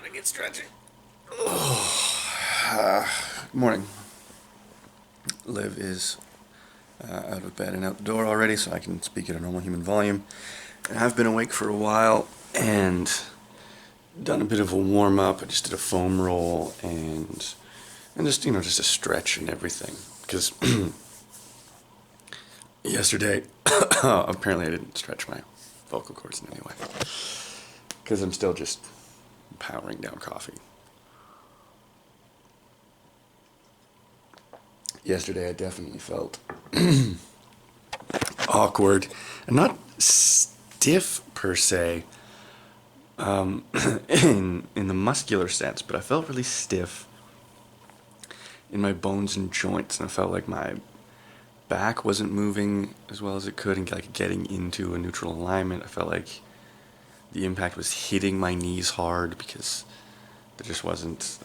I get stretching. Good morning. Liv is out of bed and out the door already, so I can speak at a normal human volume. And I've been awake for a while and done a bit of a warm up. I just did a foam roll and just just a stretch and everything because yesterday apparently I didn't stretch my vocal cords in any way because I'm still just powering down coffee. Yesterday I definitely felt awkward and not stiff per se in the muscular sense, but I felt really stiff in my bones and joints, and I felt like my back wasn't moving as well as it could and like getting into a neutral alignment. I felt like the impact was hitting my knees hard because there just wasn't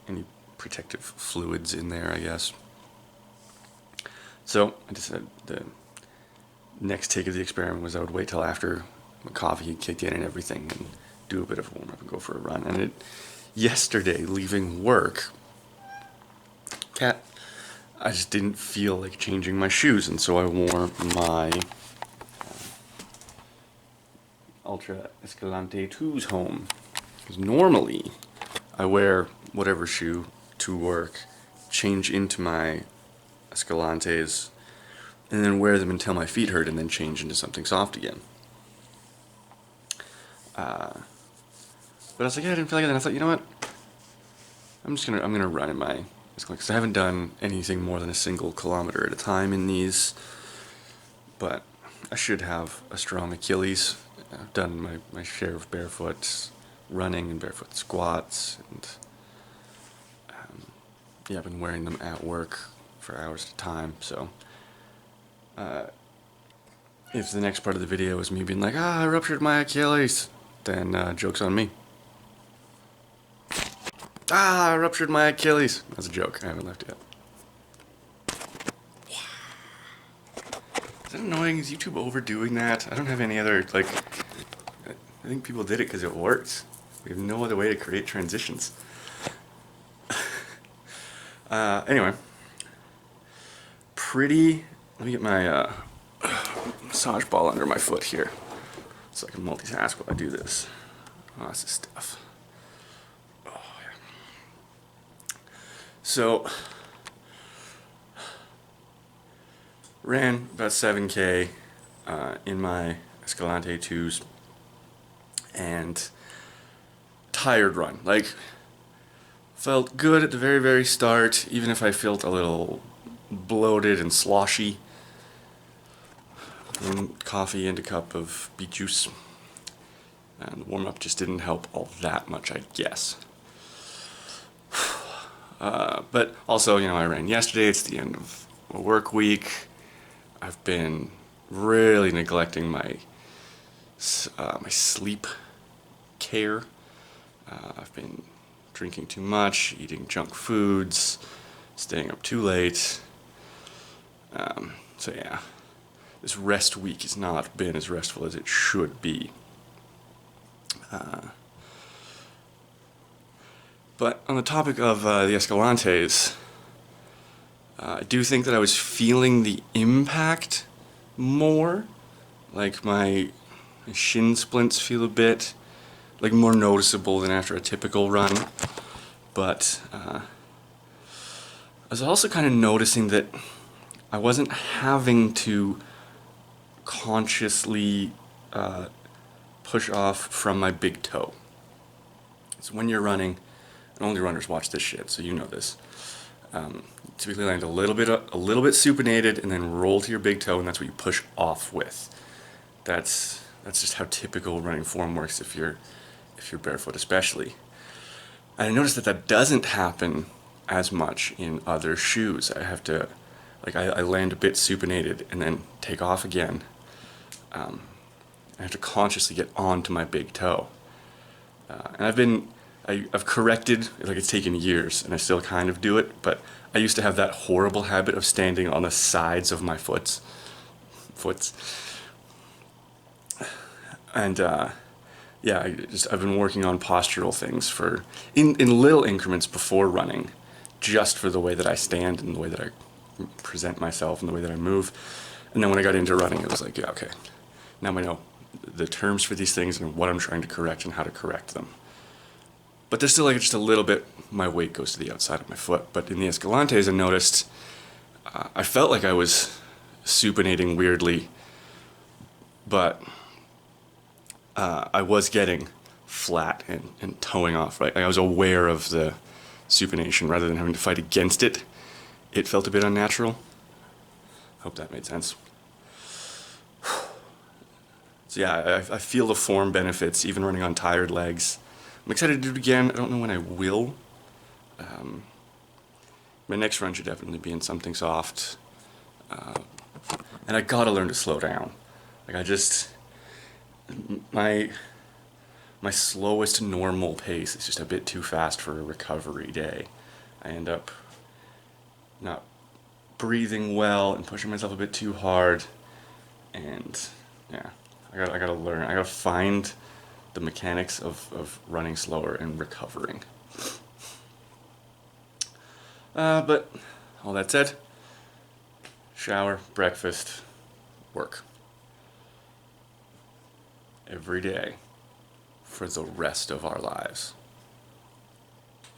any protective fluids in there, I guess. So I decided the next take of the experiment was I would wait till after my coffee had kicked in and everything and do a bit of a warm up and go for a run. And yesterday, leaving work, I just didn't feel like changing my shoes, and so I wore my Ultra Escalante 2s home. Because normally I wear whatever shoe to work, change into my Escalantes, and then wear them until my feet hurt, and then change into something soft again. But I was like, yeah, I didn't feel like it. And I thought, you know what? I'm gonna run in my because I haven't done anything more than a single kilometer at a time in these, but I should have a strong Achilles. I've done my share of barefoot running and barefoot squats, and I've been wearing them at work for hours at a time. So if the next part of the video is me being like, I ruptured my Achilles, then joke's on me. I ruptured my Achilles. That's a joke. I haven't left yet. Is that annoying? Is YouTube overdoing that? I don't have any other, I think people did it because it works. We have no other way to create transitions. Anyway. Let me get my massage ball under my foot here so I can multitask while I do this. Oh, this is stuff. So, ran about 7K in my Escalante 2s, and tired run. Felt good at the very, very start, even if I felt a little bloated and sloshy. Coffee and a cup of beet juice, and the warm-up just didn't help all that much, I guess. But also, I ran yesterday. It's the end of a work week. I've been really neglecting my sleep care. I've been drinking too much, eating junk foods, staying up too late. So yeah, this rest week has not been as restful as it should be. But on the topic of the Escalantes, I do think that I was feeling the impact more. Like my shin splints feel a bit more noticeable than after a typical run. But I was also kind of noticing that I wasn't having to consciously push off from my big toe. So when you're running, and only runners watch this shit, so you know this. Typically land a little bit supinated and then roll to your big toe, and that's what you push off with. That's just how typical running form works if you're barefoot, especially. And I noticed that doesn't happen as much in other shoes. I have to, I land a bit supinated and then take off again. I have to consciously get onto my big toe. And I've corrected, it's taken years, and I still kind of do it, but I used to have that horrible habit of standing on the sides of my foots. And yeah, I've been working on postural things for in little increments before running, just for the way that I stand and the way that I present myself and the way that I move. And then when I got into running, it was like, yeah, okay, now I know the terms for these things and what I'm trying to correct and how to correct them. But there's still like just a little bit, my weight goes to the outside of my foot. But in the Escalantes, I noticed I felt like I was supinating weirdly, but I was getting flat and towing off, right? Like I was aware of the supination rather than having to fight against it. It felt a bit unnatural. Hope that made sense. So yeah, I feel the form benefits, even running on tired legs. I'm excited to do it again. I don't know when I will. My next run should definitely be in something soft. And I gotta learn to slow down. Like I just, my slowest normal pace is just a bit too fast for a recovery day. I end up not breathing well and pushing myself a bit too hard. And yeah, I gotta learn. I gotta find the mechanics of running slower and recovering. But all that said, shower, breakfast, work. Every day for the rest of our lives.